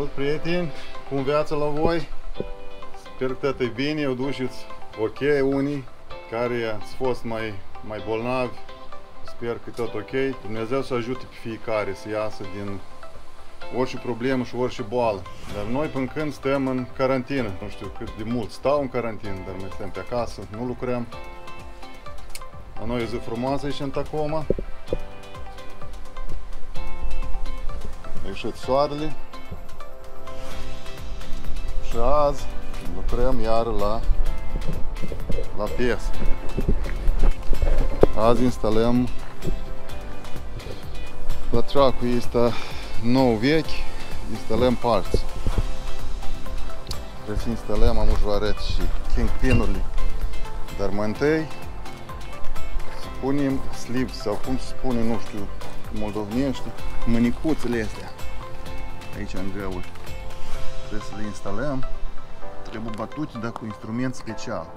Salut, prieteni! Cum viața la voi? Sper că tot e bine, o duceți ok unii care ați fost mai bolnavi. Sper că tot ok. Dumnezeu să ajute pe fiecare să iasă din orice problemă și orice boală. Dar noi până când stăm în carantină, nu știu cât de mult stau în carantină, dar noi stăm pe acasă, nu lucrăm. La noi e zi frumoasă aici în Tacoma. A ieșit soarele. Și azi lucrăm iar la piesă. Azi instalăm la truck-ul ăsta nou vechi, instalăm parți. Trebuie să instalăm amujoareți și kingpin-urile. Dar mai întâi să punem sleeves sau cum se spune, nu știu, moldovenește, mânicuțele astea aici în găuri. Trebuie să le instalăm. Trebuie bătute, dar cu instrument special.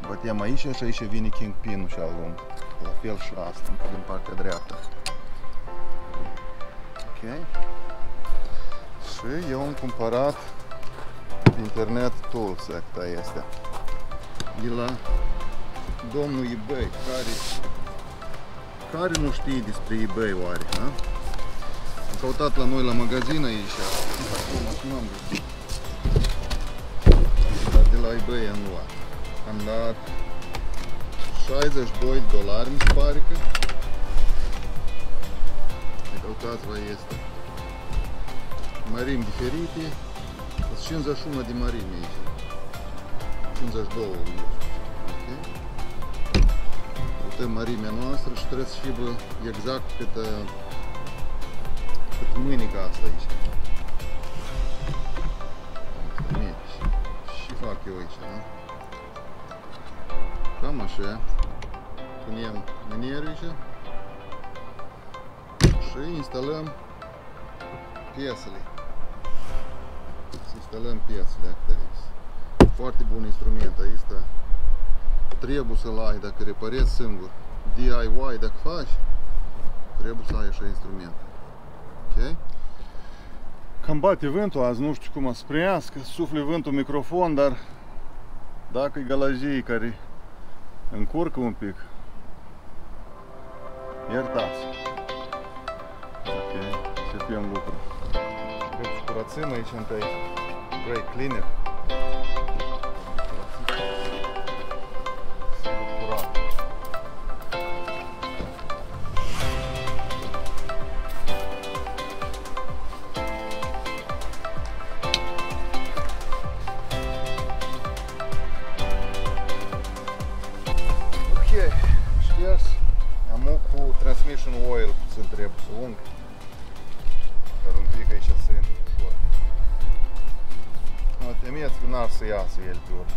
Bătem aici și aici vine kingpin-ul și alung. La fel și asta, din partea dreaptă. Ok. Și eu am cumpărat pe internet tools ăsta este. De la domnul eBay, care nu știe despre eBay oare, da? Am căutat la noi la magazin aici, acum nu am găsit. Dar de la eBay am luat. Am dat $62, mi se pare că. Căutați-vă este. Mărimi diferite. Sunt 51 de mărimi aici. 52 okay. Uite mărimea noastră și trebuie să fie exact cât mânica asta aici. Și fac eu aici, da? Cam așa. Punem mânerul aici. Și instalăm piesele. Instalăm piesele actăriți. Foarte bun instrument ăsta. Trebuie să-l ai dacă reparezi singur. DIY dacă faci, trebuie să ai așa instrument. Ok? Cam bate vântul azi, nu știu cum a sprească, sufle vântul microfon, dar dacă e galajii care încurcă un pic, iertați. Ok, începem lucrul. Trebuie să curățăm aici întâi brake cleaner. Am cu transmission oil puțin trebuie să ung. Dar un pic aici să ușor. Mă temeți că n-ar să iasă el pe urmă.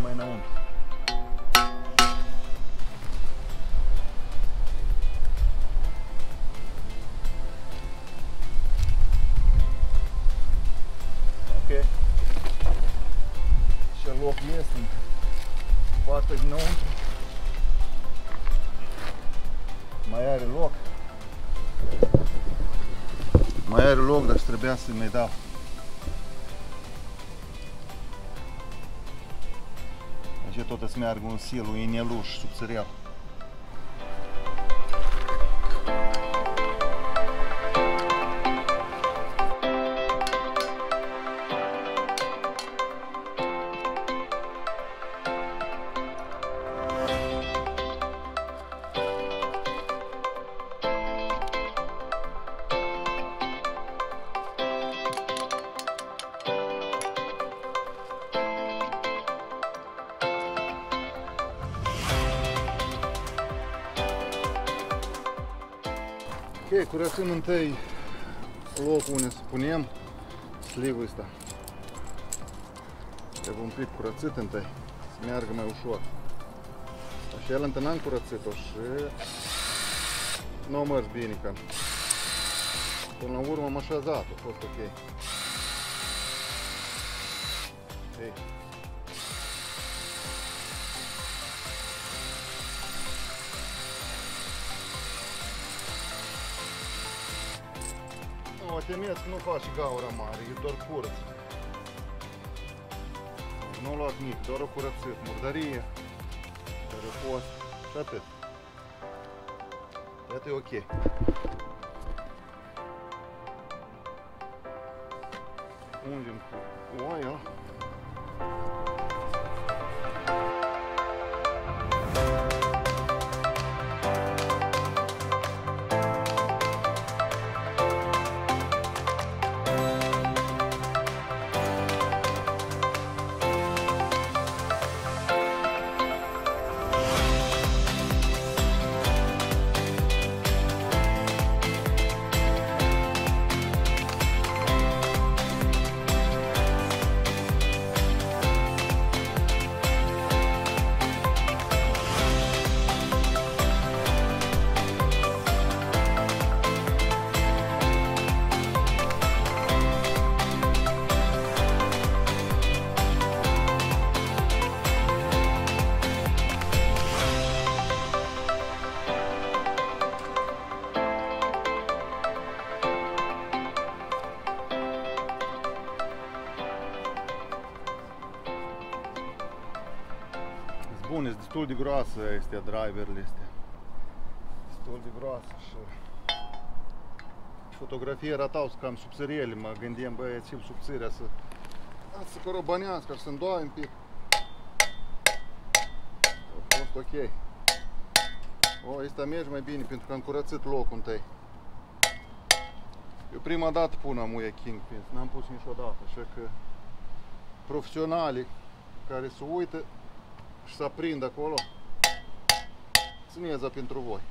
Mai înăuntru. Ok. Și loc este în partea dinăuntru. Mai are loc. Mai are loc, dar trebuia să mai dau. Tot să meargă un silu ineluș subțăreal. Ok, curățăm întâi locul unde să punem slivul ăsta. Trebuie un pic curățit întâi, să meargă mai ușor. Așa el întâi n-am curățit-o și nu a mers bine că până la urmă am așezat, a fost ok. Ei. Nu, temeți că nu faci și gaura mare, e doar curăț. Nu a luat nimic, doar o curățit, murdărie, care a fost și atât. Iată e ok. Ungem cu oaia. Bun, este destul de groasă astea, driverele astea. Destul de groasă și fotografie arătau cam subțirele, mă gândeam, băi, e cel subțirea să corobănească și să îndoaie un pic. A fost ok. O, ăsta merge mai bine pentru că am curățit locul întâi. Eu prima dată pun amuie Kingpins, n-am pus niciodată, așa că profesionalii care se uită și să aprind acolo, țineți pentru voi.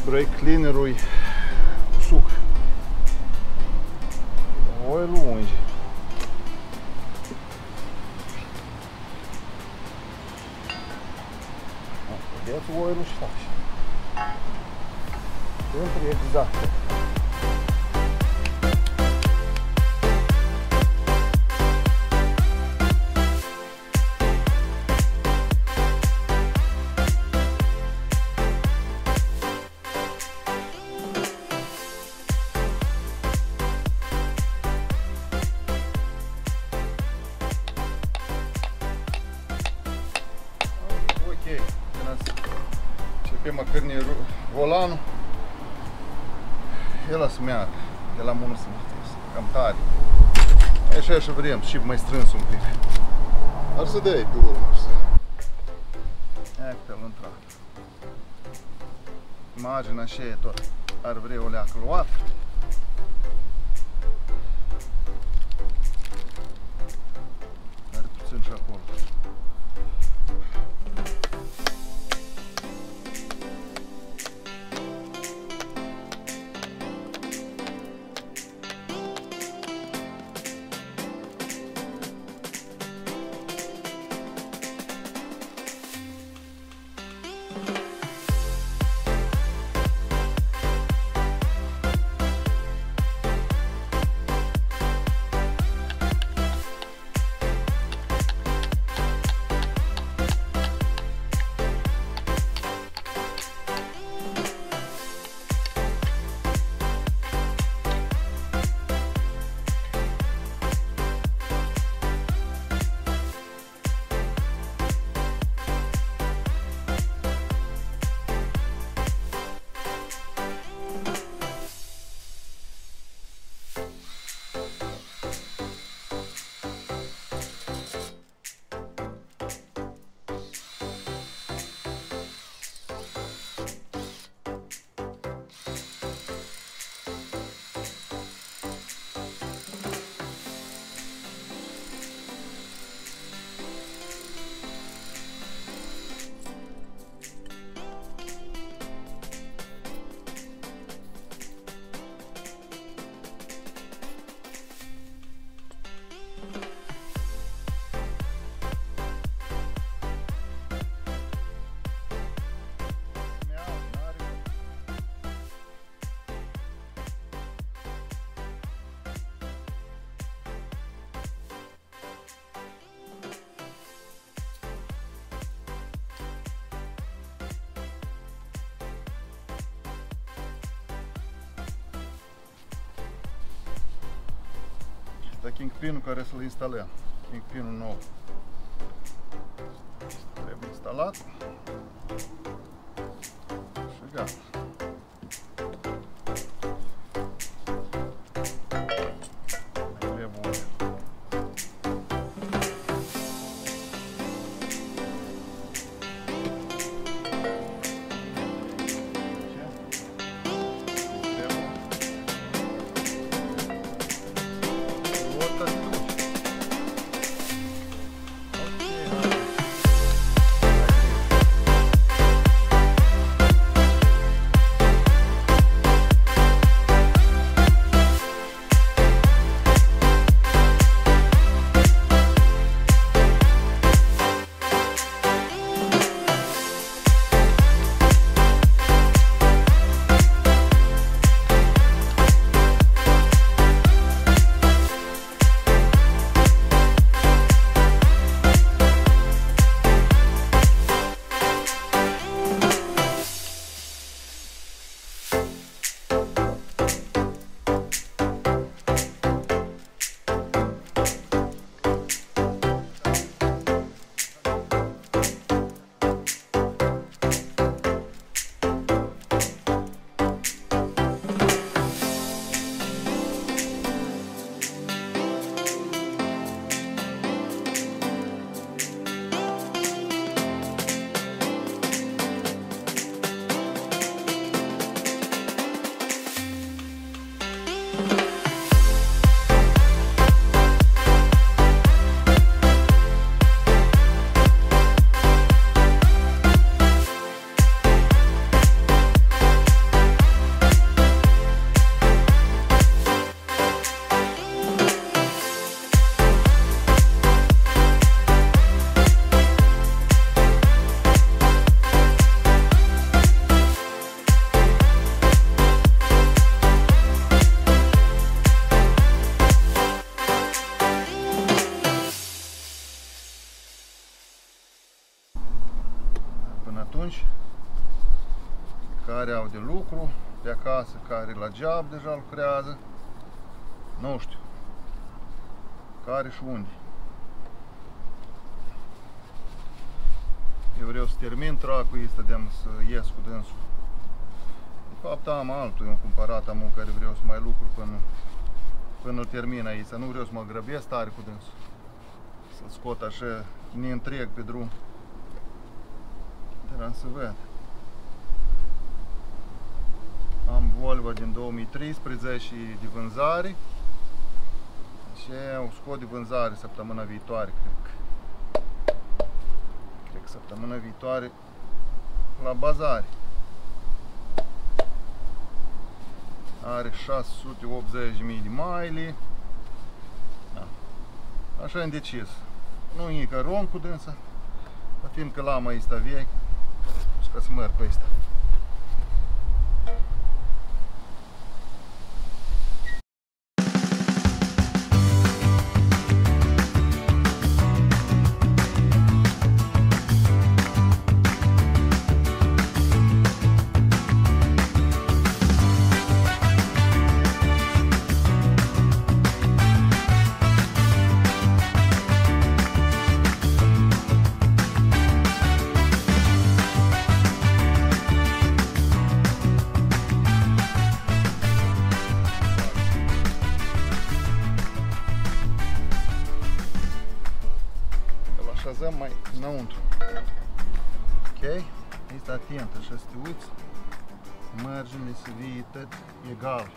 Brake cleaner-ul cu suc. Oi lungi. Vedeți oilul și faci. Sempre exact. Începem a cârni volanul, el să meargă, de la mână să mărtesc, cam tare. Așa și vrem, și mai strâns un pic. Ar să dai pe urmă, ar să... Iată-l intrat. Imaginea așa e tot, ar vrea o leacă luat. Asta e kingpinul care să-l instalăm. Kingpinul nou. Trebuie instalat. Și gata. Atunci, care au de lucru de acasă, care la job deja lucrează, nu știu care și unde. Eu vreau să termin tracul ăsta să ies cu dânsul. De fapt am altul, eu cumpărat, am un care vreau să mai lucru până îl termin aici. Nu vreau să mă grăbesc tare cu dânsul, să-l scot așa neîntreg pe drum. Dar să văd. Am Volvo din 2013 de vânzare și o scot de vânzare săptămâna viitoare, cred că săptămâna viitoare la bazare. Are 680.000 de mile. Da. Așa am decis. Nu e că rom cu dânsa, fiindcă lama asta vechi, ca să merg pe asta. Mai înăuntru. Ok? Este atent, așa să te uiți, marginile să fie tot egal.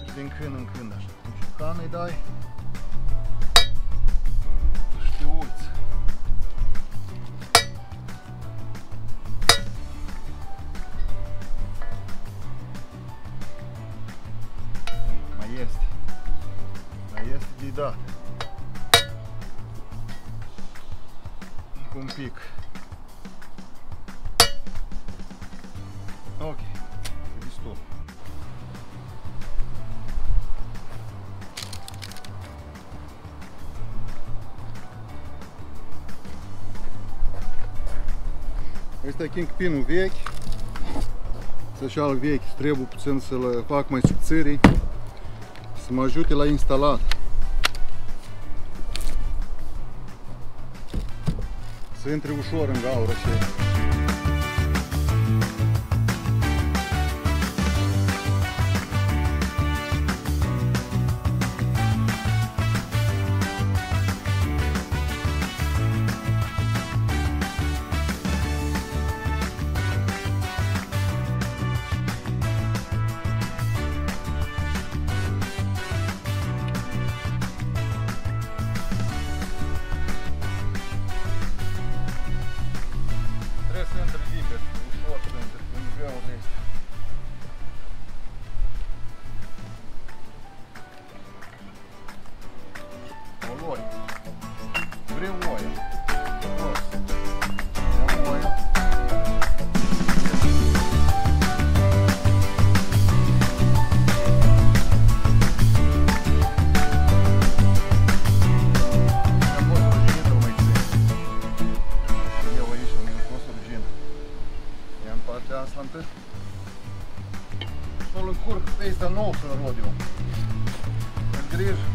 Și din când în când așa. Și cană îi dai și te uiți. Mai este de dat. Un pic. Ok, e destul. Ăsta e kingpinul vechi. Să-și al vechi, trebuie puțin să-l fac mai subțiri, să mă ajute la instalat. Să intre ușor în gaură și să intre liber, ușor să intre, în greurile astea. O loi. Vrei oia. Frumos. Ia oia. Și îl încurc pe ăsta nou să-l rod eu. În grijă.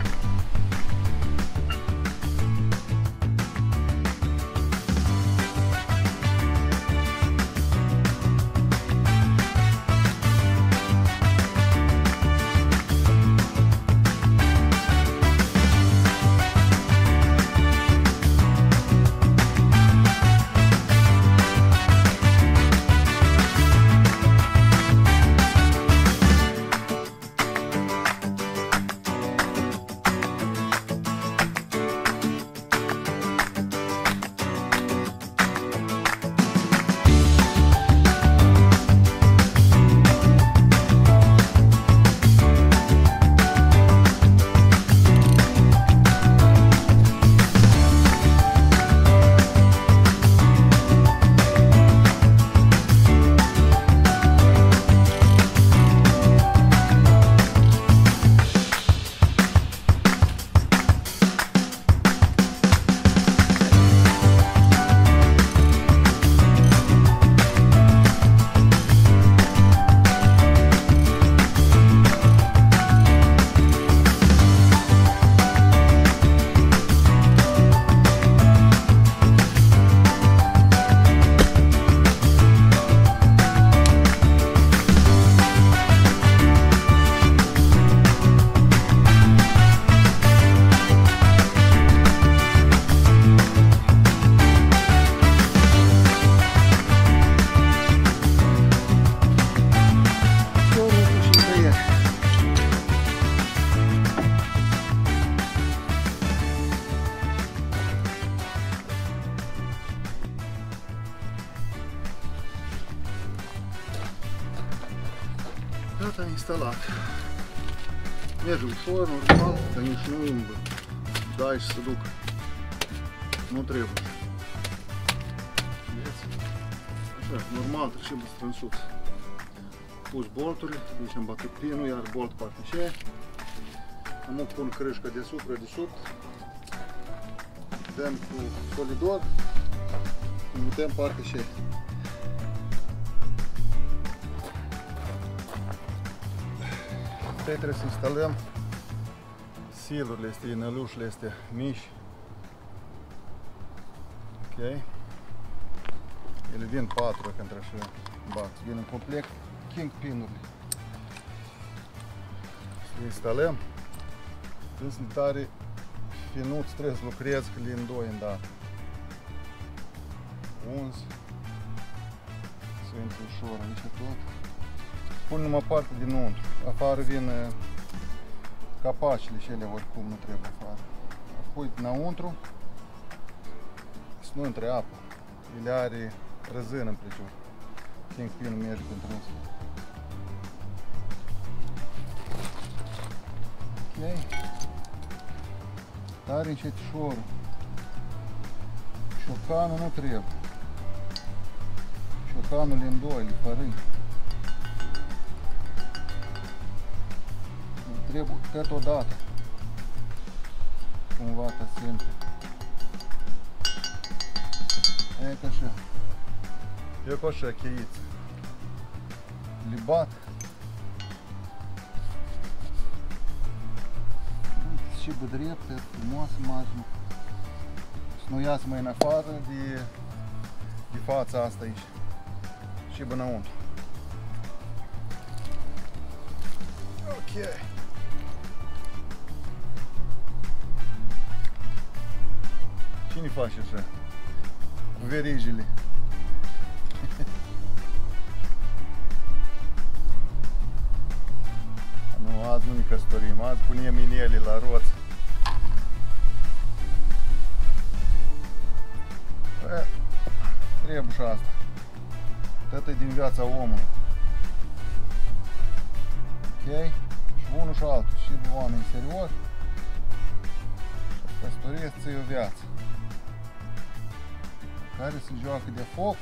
Gata, instalat. Merge ușor, normal, că nici nu umblă. Dai și se duc. Nu trebuie. Vedeți? Așa, normal, trebuie strânsuț. Pus bolturile, deci am bătut pinul, iar bolt partea aceea. Am pun crâșca deasupra, de sub. Dăm cu solidor. Mutăm partea aceea. Trebuie să instalăm silurile astea, inălușile astea mici. Ok. Ele vin 4, când așa bat. Vin în complet kingpin-urile. Să le instalăm. Sunt tare finuți, trebuie să lucrez că le îndoi îndată. 11. Să intre ușor aici tot. Pun numai partea dinăuntru. Afară vin capacele și ele oricum nu trebuie afară. Apoi dinăuntru să nu intre apă. Ele are răzână împrejur. Kingpin-ul merge pentru uns. Ok. Tare încetișor. Șocanul nu trebuie. Șocanul e în doi, le fărâi. Trebuie câteodată. Cumva ta sempre. E ca așa. E ca așa cheiță. Le bat. și pe drept, e frumoasă marginea. Să nu iasă mai în afară de fața asta aici. Și pe înăuntru. Ok. Cine face așa? Cu verigile. Nu, azi nu ne căsătorim, azi punem inele la roți. Trebuie și asta. Tot e din viața omului. Ok? Și unul și altul, și oameni serioși. Căsătoresc ți-i o viață. Care se joacă de foc.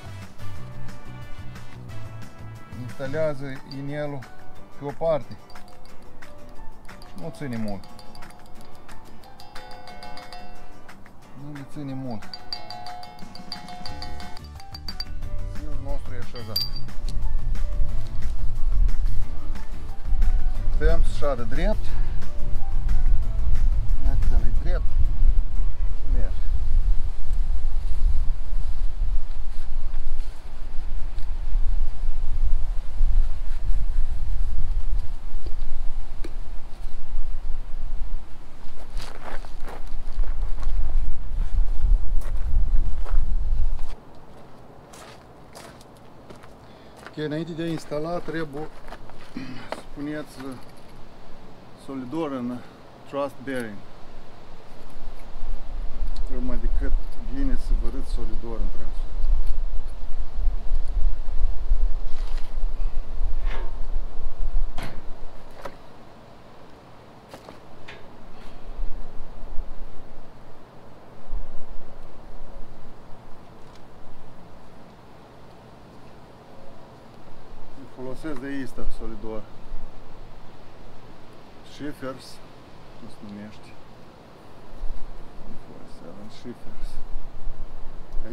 Instalează inelul pe o parte. Nu ține mult. Nu le ține mult. Stilul nostru e așezat. Putem să șadă drept. Iată, e drept. Merge. Ok, înainte de a instala trebuie să puneți solidor în thrust bearing. Trebuie mai decât bine să vă arăt solidor între ele. Folosesc de asta solidor. Schiffers, cum se numește. 7 Schiffers.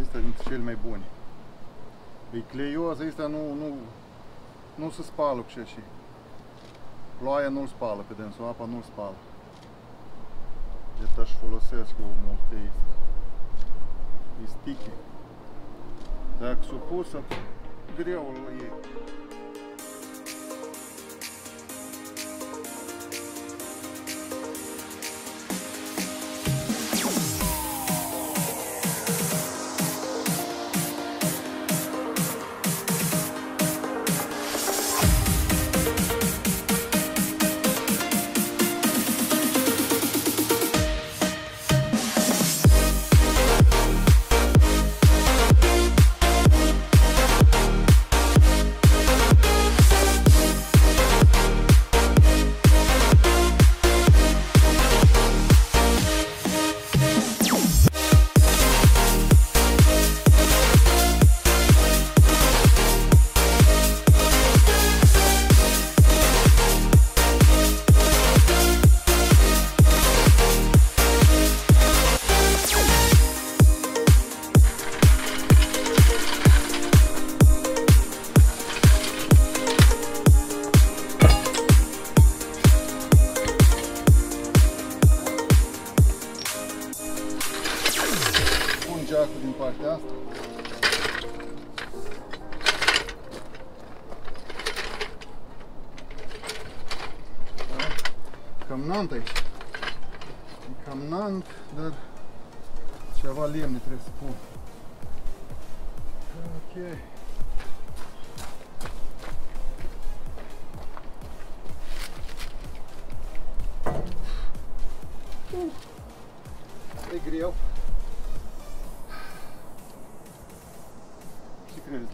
Asta dintre cele mai bune. E cleios, asta nu se spală cu și. Ploaia nu-l spală pe dânsul, apa nu-l spală. De aș folosesc eu multe asta. E sticky. Dacă s-o pusă, greu la ei. Geacul din partea asta. Cam nant aici. E cam nant, dar ceva lemne trebuie să pun. Ok. E greu.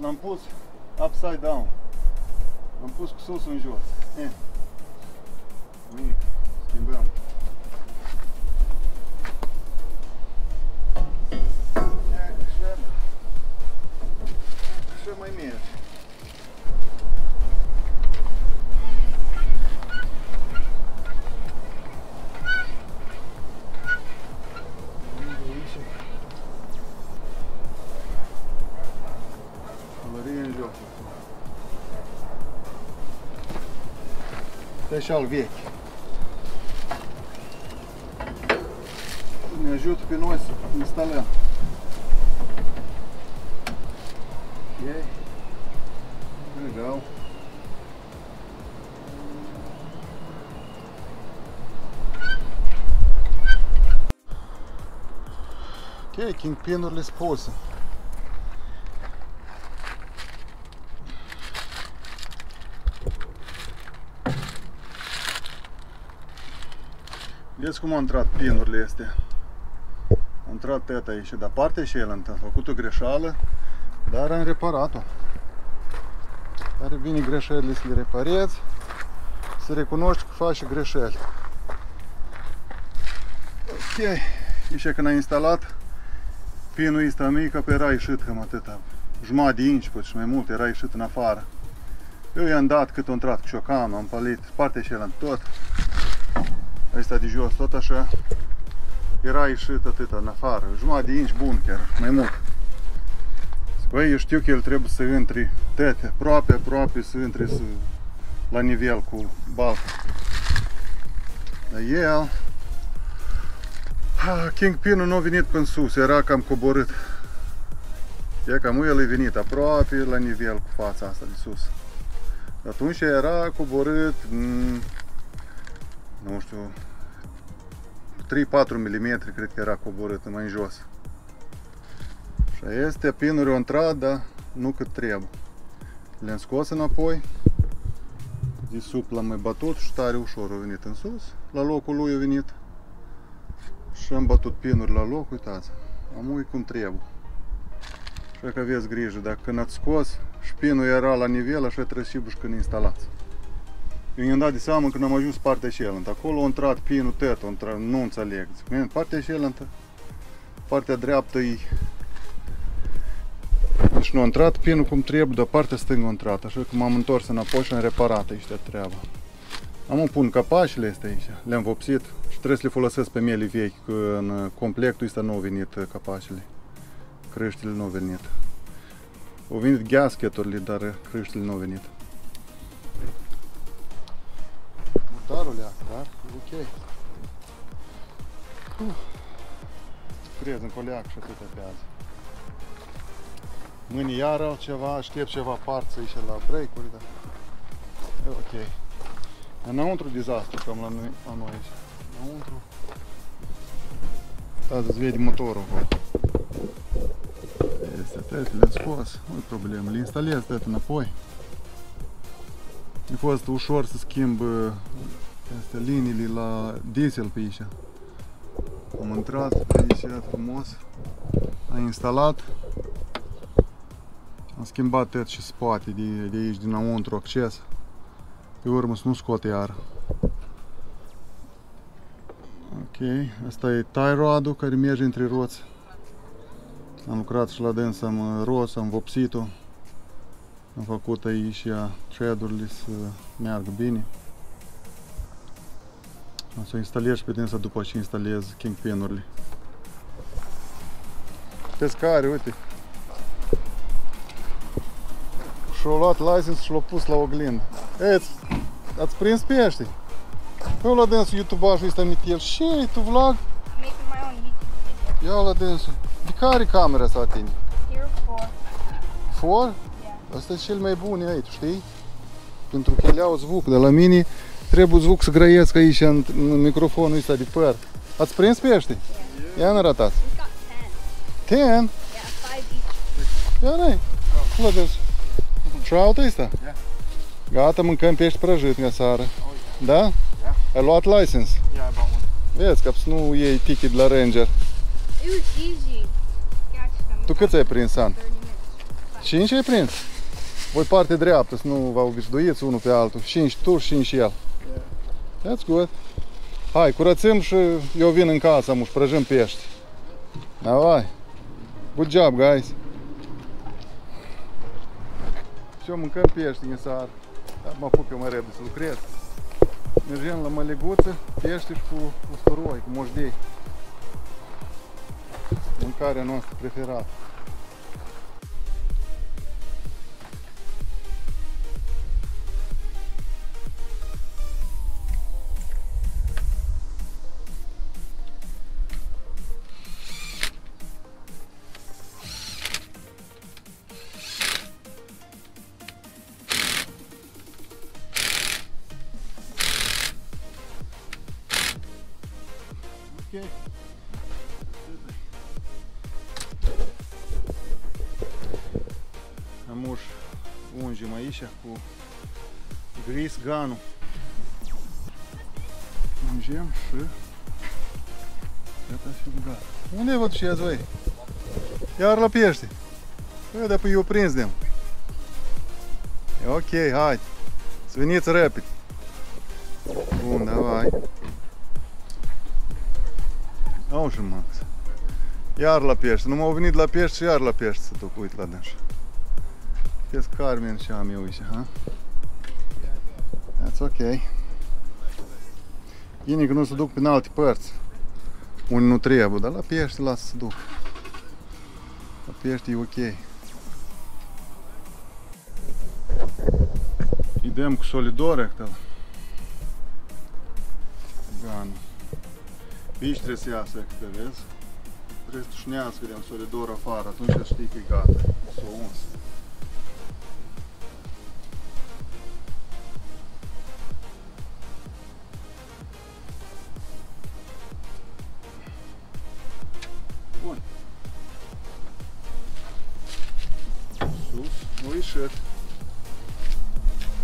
L-am pus upside down. L-am pus cu sus în jos. Nimic. Schimbăm. Așa mai merge. Ăsta e și al vechi. ajută pe noi să instalăm. Ok. There we go. Ok, kingpin-urile sunt puse. Vedeți cum au intrat pinurile astea. Au intrat teta aici, dar partea cealaltă am făcut o greșeală, dar am reparat-o. Dar e bine greșelile să le reparezi, să recunoști că faci greșeli. Ok, aici când am instalat, pinul ăsta mic, că era ieșit cam atâta, jumătate de inci, poate și mai mult, era ieșit în afară. Eu i-am dat cât a intrat cu ciocanul, am palit partea cealaltă tot. Ăsta de jos, tot așa, era ieșit atâta în afară, jumătate de inci bun chiar, mai mult. Băi, eu știu că el trebuie să intre tete, aproape să intre la nivel cu balca. Dar el, kingpin-ul nu a venit până sus, era cam coborât. E cam el a venit aproape la nivel cu fața asta de sus. Atunci era coborât, nu știu, 3-4 mm cred că era coborât mai în jos. Și astea pinuri au intrat, dar nu cât trebuie. Le-am scos înapoi, de sub l-am mai bătut și tare ușor a venit în sus, la locul lui a venit. Și am bătut pinuri la loc, uitați, am uit cum trebuie. Așa că aveți grijă, dacă când ați scos și pinul era la nivel, așa trebuie și când instalați. Eu mi-am dat de seama când am ajuns partea cealaltă. Acolo a intrat pinul tăt, nu înțeleg. Zic, partea cealaltă, partea dreaptă e... Deci nu a intrat pinul cum trebuie, dar partea stângă a intrat. Așa că m-am întors înapoi și am reparat aici treaba. Am pun capacele astea aici, le-am vopsit și trebuie să le folosesc pe miele vechi, că în complectul ăsta nu au venit capacele. Creștile nu au venit. Au venit gasketurile, dar creștile nu au venit. Motorul leacă, dar e ok. Crezi încă o leacă și atâta pe azi. Mâine iară altceva, aștept ceva parți aici la break-uri, dar e ok. Înăuntru dezastru cam la noi aici. Înăuntru. Uitați, îți vede motorul acolo. Este atât, le-am scos, nu-i problemă, le instalez atât înapoi. A fost ușor să schimb astea liniile la diesel pe aici. Am intrat pe aici frumos, am instalat, am schimbat tot și spate de aici dinăuntru acces, pe urmă să nu scot iar. Ok, asta e tie rod-ul care merge între roți. Am lucrat și la dâns, am ros, am vopsit-o. Am făcut aici thread-urile să meargă bine. O să instalez și pe dânsa după ce instalez kingpin-urile. Pescare, uite. Și-au luat license și l-au pus la oglindă. Ați prins pește? Eu la dânsul YouTube-ajul ăsta mitel. Ce tu vlog? Ia la dânsul. De care camera asta la tine? Here 4. 4? Asta e cel mai bun aici, știi? Pentru că ele au zvuk, dar la mine trebuie zvuk să grăiesc aici în microfonul ăsta de păr. Ați prins pește? Ia n-arătați. 10? Yeah, 5 each. Ia n-ai. La dânsul. Trout ăsta? Gata, mâncăm pește prăjit în seară. Da? Ai luat license? Yeah, I bought one. Vezi, ca să nu iei ticket la Ranger. It was easy. Catch them. Tu câți ai prins, An? 30 minutes. 5 ai prins? Voi parte dreaptă, să nu vă obișnuiți unul pe altul. 5 tu și 5 el. That's good. Hai, curățăm și eu vin în casă, mă, și prăjim pești. Давай. Good job, guys. Și eu mâncăm pești în seară. Mă apuc eu mai repede să lucrez. Mergem la măleguță, pește și cu usturoi, cu mojdei. Mâncarea noastră preferată. Ok. Amuș ungem aici cu gris ganul. Ungem și gata și gata. Unde vă duceți voi? Iar la pește. Bă, dar păi eu prins dem. Ok, hai. Să veniți repede. Bun, давай. Au și Max. Iar la pește. Nu m-au venit la pește și iar la pește să duc. Uite la dânșa. Vezi Carmen și am eu aici, ha? That's ok. Bine că nu se duc prin alte părți. Unde nu trebuie, dar la pește lasă să duc. La pește e ok. Idem cu solidore acolo. Ganul. Aici trebuie să iasă, că vezi? Trebuie să tușnească de un solidor afară, atunci știi că e gata. S-o uns. Bun. Sus, nu ieșit.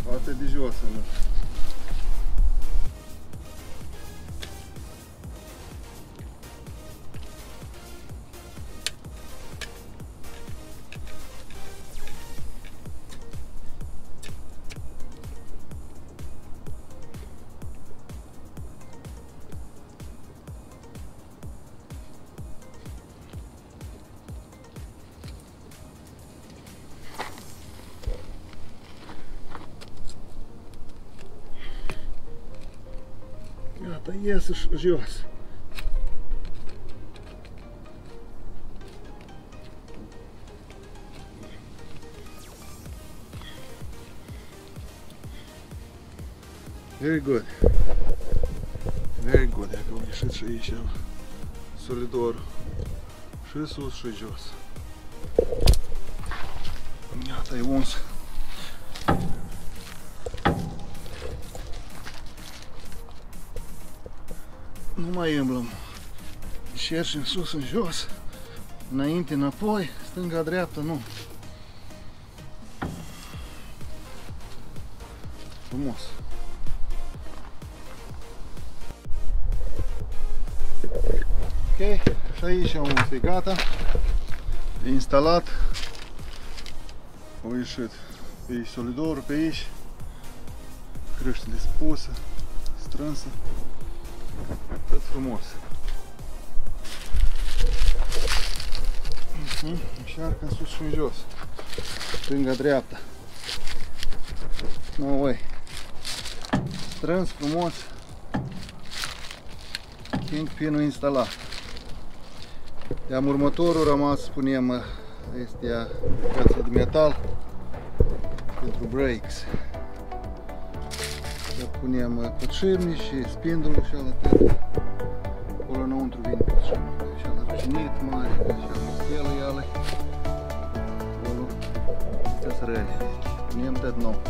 Poate de jos, nu? Gata, iese jos. Very good. Very good. Dacă au ieșit și aici solidorul. Și sus și jos. Gata, e uns. Nu mai îmblăm. Încerci în sus, în jos, înainte, înapoi, stânga, dreapta, nu. Frumos. Ok, și aici e gata. E instalat. Au ieșit pe aici solidorul, pe aici. Crește spusă, strânsă. Tot frumos. Încearcă în sus și în jos. Stânga-dreapta. No way. Strâns, frumos. Kingpin-ul instalat. Iar următorul rămas, spunem, este piața de metal pentru brakes. Punem podșipnici și spindul și ala tăt. Acolo înăuntru vine podșipnic. Și ala răcinit mare, și ala motelă iale. Acolo, astea-s rele. Punem tăt nou.